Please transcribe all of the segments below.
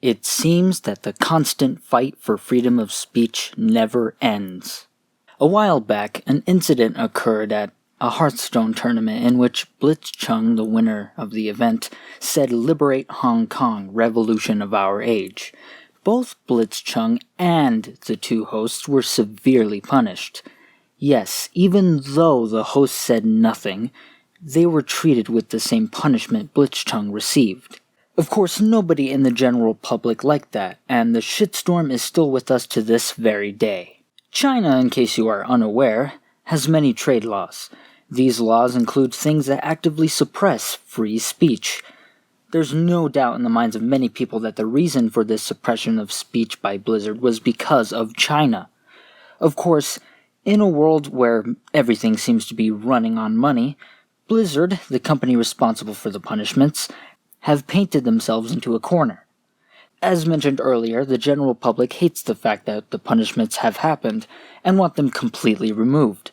It seems that the constant fight for freedom of speech never ends. A while back, an incident occurred at a Hearthstone tournament in which Blitzchung, the winner of the event, said "Liberate Hong Kong, revolution of our age." Both Blitzchung and the two hosts were severely punished. Yes, even though the host said nothing, they were treated with the same punishment Blitzchung received. Of course, nobody in the general public liked that, and the shitstorm is still with us to this very day. China, in case you are unaware, has many trade laws. These laws include things that actively suppress free speech. There's no doubt in the minds of many people that the reason for this suppression of speech by Blizzard was because of China. Of course, in a world where everything seems to be running on money, Blizzard, the company responsible for the punishments, have painted themselves into a corner. As mentioned earlier, the general public hates the fact that the punishments have happened and want them completely removed.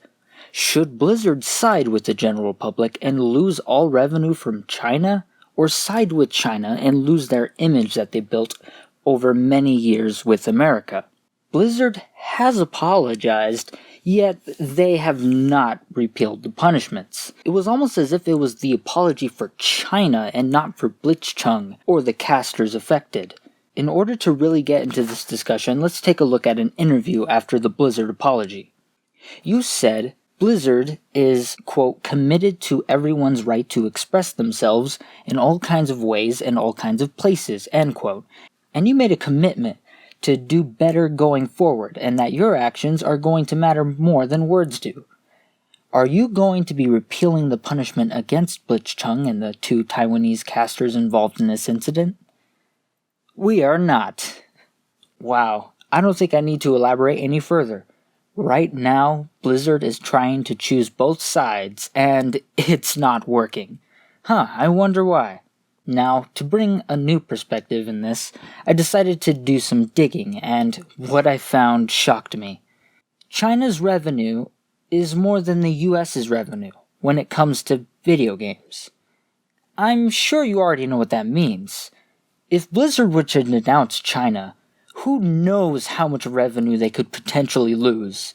Should Blizzard side with the general public and lose all revenue from China, or side with China and lose their image that they built over many years with America? Blizzard has apologized, yet they have not repealed the punishments. It was almost as if it was the apology for China and not for Blitzchung or the casters affected. In order to really get into this discussion, let's take a look at an interview after the Blizzard apology. You said Blizzard is, quote, committed to everyone's right to express themselves in all kinds of ways and all kinds of places, end quote. And you made a commitment to do better going forward, and that your actions are going to matter more than words do. Are you going to be repealing the punishment against Blitzchung and the two Taiwanese casters involved in this incident? We are not. Wow, I don't think I need to elaborate any further. Right now, Blizzard is trying to choose both sides, and it's not working. I wonder why. Now, to bring a new perspective in this, I decided to do some digging, and what I found shocked me. China's revenue is more than the US's revenue when it comes to video games. I'm sure you already know what that means. If Blizzard were to denounce China, who knows how much revenue they could potentially lose?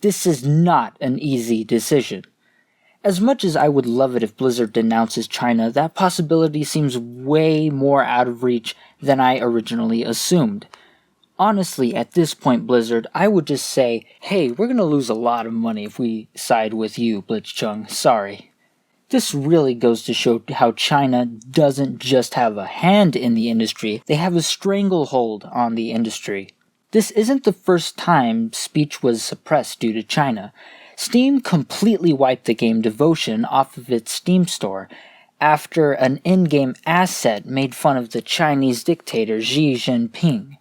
This is not an easy decision. As much as I would love it if Blizzard denounces China, that possibility seems way more out of reach than I originally assumed. Honestly, at this point, Blizzard, I would just say, hey, we're gonna lose a lot of money if we side with you, Blitzchung, sorry. This really goes to show how China doesn't just have a hand in the industry, they have a stranglehold on the industry. This isn't the first time speech was suppressed due to China. Steam completely wiped the game Devotion off of its Steam store after an in-game asset made fun of the Chinese dictator Xi Jinping.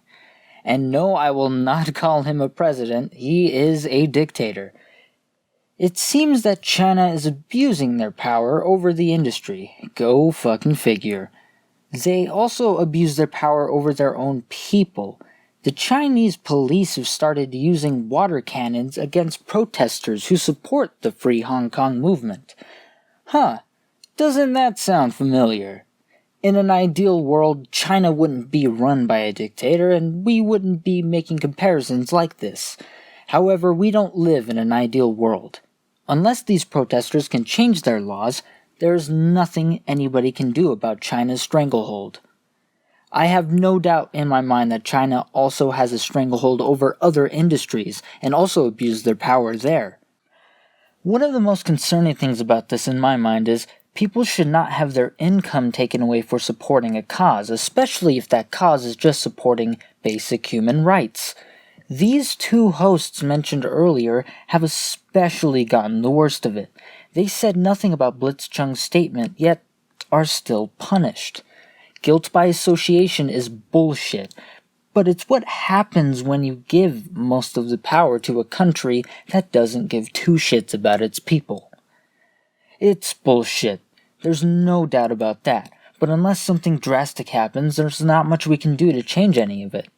And no, I will not call him a president, he is a dictator. It seems that China is abusing their power over the industry. Go fucking figure. They also abuse their power over their own people. The Chinese police have started using water cannons against protesters who support the Free Hong Kong movement. Doesn't that sound familiar? In an ideal world, China wouldn't be run by a dictator, and we wouldn't be making comparisons like this. However, we don't live in an ideal world. Unless these protesters can change their laws, there is nothing anybody can do about China's stranglehold. I have no doubt in my mind that China also has a stranglehold over other industries and also abuses their power there. One of the most concerning things about this in my mind is people should not have their income taken away for supporting a cause, especially if that cause is just supporting basic human rights. These two hosts mentioned earlier have especially gotten the worst of it. They said nothing about Blitzchung's statement, yet are still punished. Guilt by association is bullshit, but it's what happens when you give most of the power to a country that doesn't give two shits about its people. It's bullshit, there's no doubt about that, but unless something drastic happens, there's not much we can do to change any of it.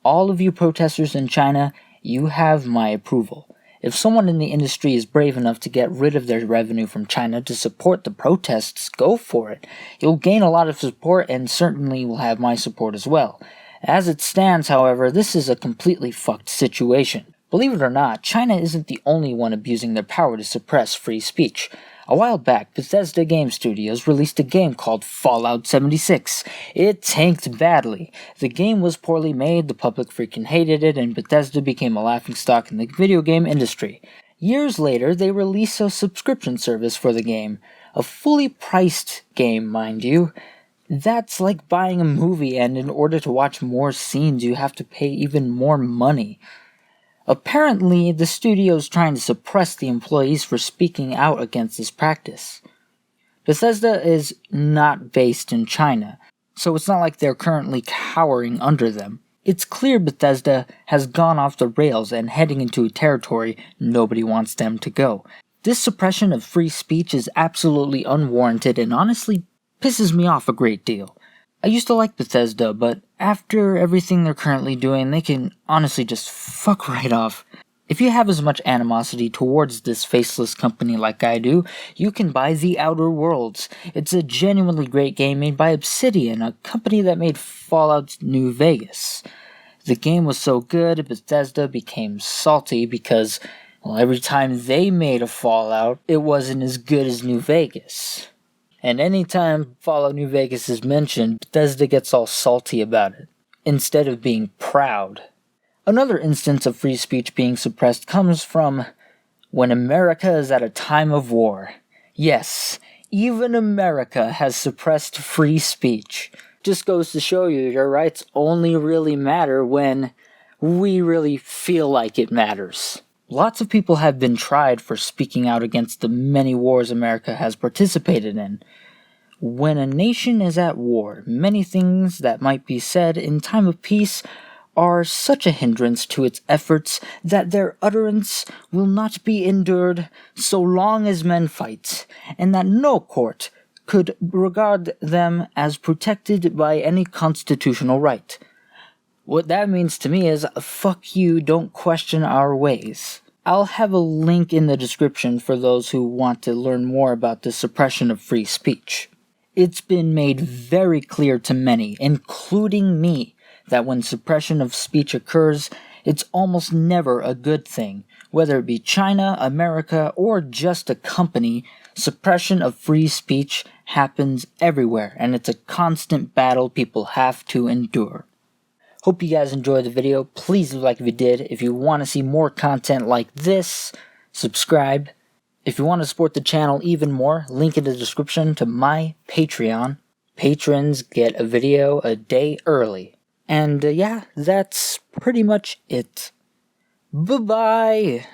All of you protesters in China, you have my approval. If someone in the industry is brave enough to get rid of their revenue from China to support the protests, go for it. You'll gain a lot of support and certainly will have my support as well. As it stands, however, this is a completely fucked situation. Believe it or not, China isn't the only one abusing their power to suppress free speech. A while back, Bethesda Game Studios released a game called Fallout 76. It tanked badly. The game was poorly made, the public freaking hated it, and Bethesda became a laughingstock in the video game industry. Years later, they released a subscription service for the game. A fully priced game, mind you. That's like buying a movie, and in order to watch more scenes, you have to pay even more money. Apparently, the studio is trying to suppress the employees for speaking out against this practice. Bethesda is not based in China, so it's not like they're currently cowering under them. It's clear Bethesda has gone off the rails and heading into a territory nobody wants them to go. This suppression of free speech is absolutely unwarranted and honestly pisses me off a great deal. I used to like Bethesda, but after everything they're currently doing, they can honestly just fuck right off. If you have as much animosity towards this faceless company like I do, you can buy The Outer Worlds. It's a genuinely great game made by Obsidian, a company that made Fallout New Vegas. The game was so good, Bethesda became salty because, well, every time they made a Fallout, it wasn't as good as New Vegas. And anytime Fallout New Vegas is mentioned, Bethesda gets all salty about it, instead of being proud. Another instance of free speech being suppressed comes from when America is at a time of war. Yes, even America has suppressed free speech. Just goes to show you your rights only really matter when we really feel like it matters. Lots of people have been tried for speaking out against the many wars America has participated in. When a nation is at war, many things that might be said in time of peace are such a hindrance to its efforts that their utterance will not be endured so long as men fight, and that no court could regard them as protected by any constitutional right. What that means to me is, fuck you, don't question our ways. I'll have a link in the description for those who want to learn more about the suppression of free speech. It's been made very clear to many, including me, that when suppression of speech occurs, it's almost never a good thing. Whether it be China, America, or just a company, suppression of free speech happens everywhere, and it's a constant battle people have to endure. Hope you guys enjoyed the video. Please like if you did. If you want to see more content like this, subscribe. If you want to support the channel even more, link in the description to my Patreon. Patrons get a video a day early. And yeah, that's pretty much it. Bye-bye!